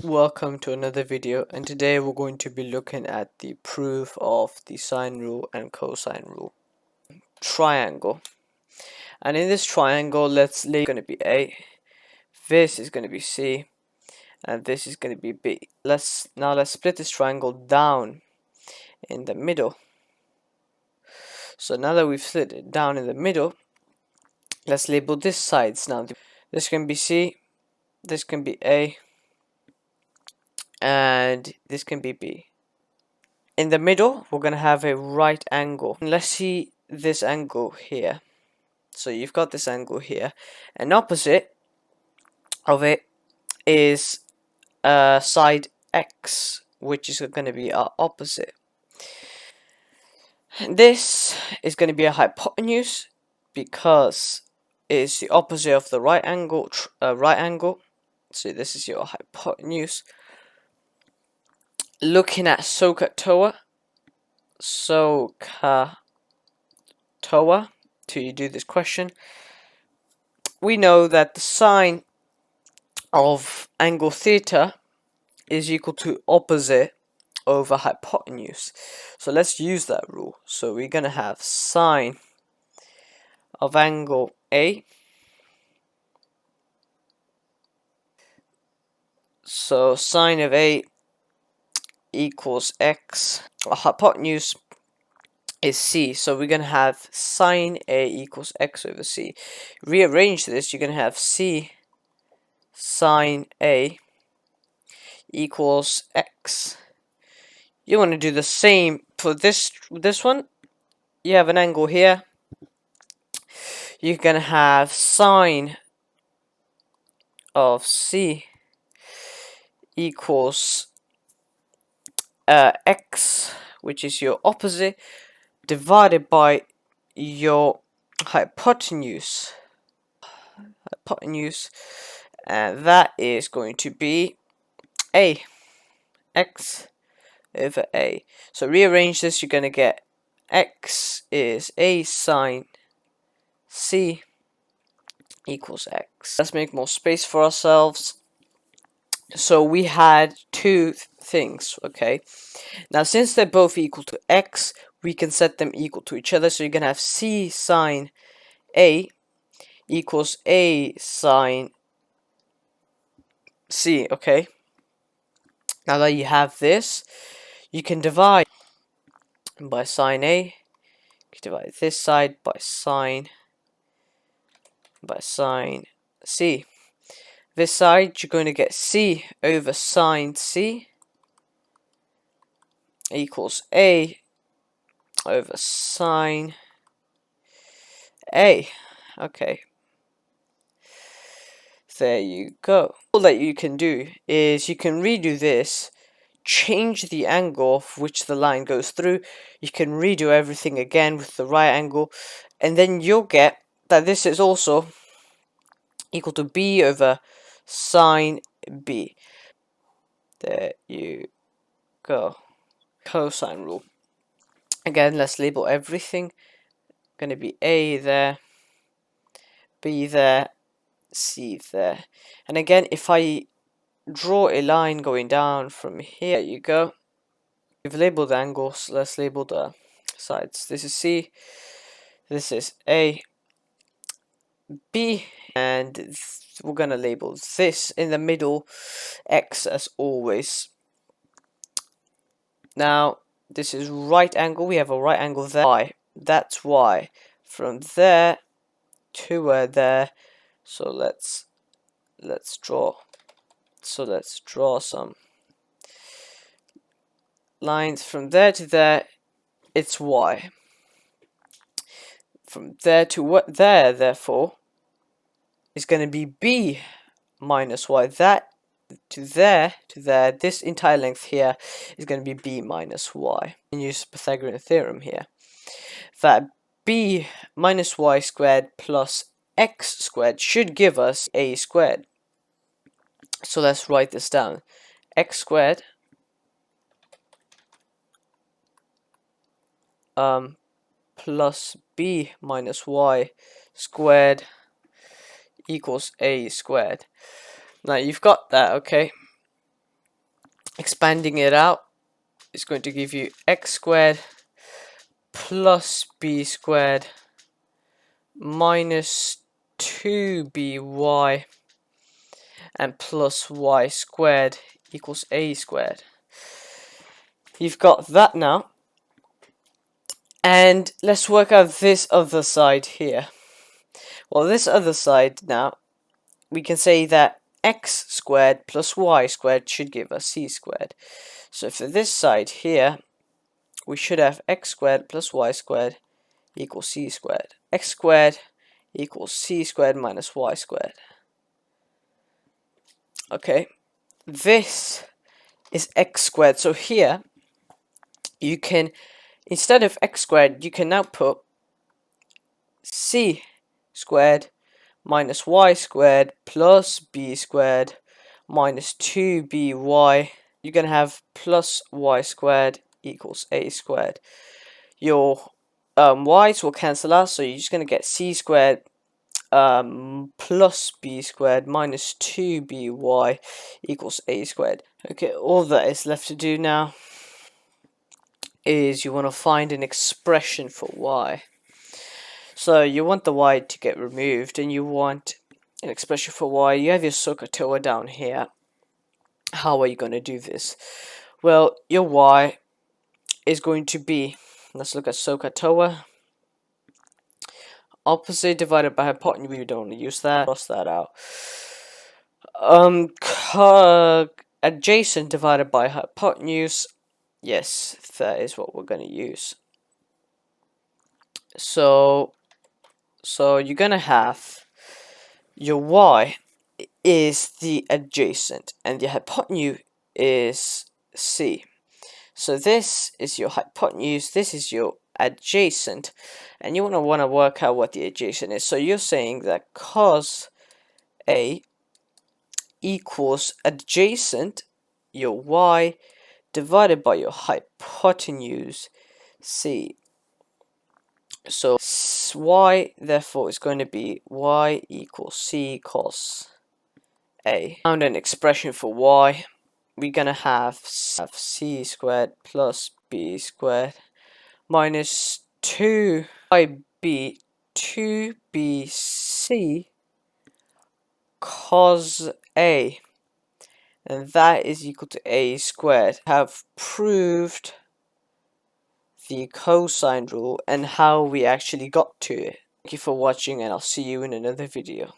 Welcome to another video, and today we're going to be looking at the proof of the sine rule and cosine rule. Triangle. And in this triangle, let's label going to be A, this is going to be C, and this is going to be B. Let's split this triangle down in the middle. So now that we've split it down in the middle, let's label this sides now. This can be C, this can be A, and this can be B. In the middle, we're going to have a right angle. And let's see this angle here. So you've got this angle here, and opposite of it is side X, which is going to be our opposite. This is going to be a hypotenuse because it's the opposite of the right angle. So this is your hypotenuse. Looking at SOHCAHTOA to you do this question, we know that the sine of angle theta is equal to opposite over hypotenuse. So let's use that rule. So we're going to have sine of angle A. So sine of A equals X. Our hypotenuse is C, so we're going to have sine A equals X over C. Rearrange this, you're going to have C sine A equals X. You want to do the same for this one. You have an angle here. You're going to have sine of C equals X, which is your opposite, divided by your hypotenuse, and that is going to be A, X over A. So rearrange this, you're going to get X is A sine C equals X. Let's make more space for ourselves. So we had two things, okay? Now since they're both equal to X, we can set them equal to each other. So you're going to have C sine A equals A sine C, okay? Now that you have this, you can divide by sine A. You can divide this side by sine C. This side, you're going to get C over sine C equals A over sine A. Okay. There you go. All that you can do is you can redo this, change the angle of which the line goes through. You can redo everything again with the right angle, and then you'll get that this is also equal to B over sine B. There you go. Cosine rule. Again, let's label everything. Going to be A there, B there, C there. And again, if I draw a line going down from here, you go. We've labeled the angles, let's label the sides. This is C, this is A, B, and we're going to label this in the middle X as always. Now, this is right angle, we have a right angle there, Y, that's Y. From there to where there, so let's draw. So let's draw some lines from there to there, it's Y. From there to what there, therefore, is going to be B minus Y. That to there, this entire length here is going to be B minus Y. And use Pythagorean theorem here. That B minus Y squared plus X squared should give us A squared. So let's write this down. X squared plus B minus Y squared equals A squared. Now you've got that, okay? Expanding it out is going to give you x squared plus b squared minus 2by and plus y squared equals a squared. You've got that now. And let's work out this other side here. Well, this other side now, we can say that x squared plus y squared should give us c squared. So for this side here, we should have x squared plus y squared equals c squared. X squared equals c squared minus y squared. Okay, this is x squared. So here, you can, instead of x squared, you can now put c squared minus y squared plus b squared minus 2by. You're going to have plus y squared equals a squared. Your y's will cancel out, so you're just going to get c squared plus b squared minus 2by equals a squared. Okay, all that is left to do now is you want to find an expression for y. So you want the y to get removed, and you want an expression for y. You have your SOHCAHTOA down here. How are you going to do this? Well, your y is going to be, let's look at SOHCAHTOA. Opposite divided by hypotenuse, we don't want to use that. Cross that out. Adjacent divided by hypotenuse. Yes, that is what we're going to use. So you're going to have your y is the adjacent and the hypotenuse is c. So this is your hypotenuse, this is your adjacent, and you want to work out what the adjacent is. So you're saying that cos A equals adjacent, your y, divided by your hypotenuse, c. So y, therefore, is going to be y equals c cos A. Found an expression for y. We're going to have c squared plus b squared minus 2b 2bc cos A, and that is equal to a squared. Have proved the cosine rule and how we actually got to it. Thank you for watching, and I'll see you in another video.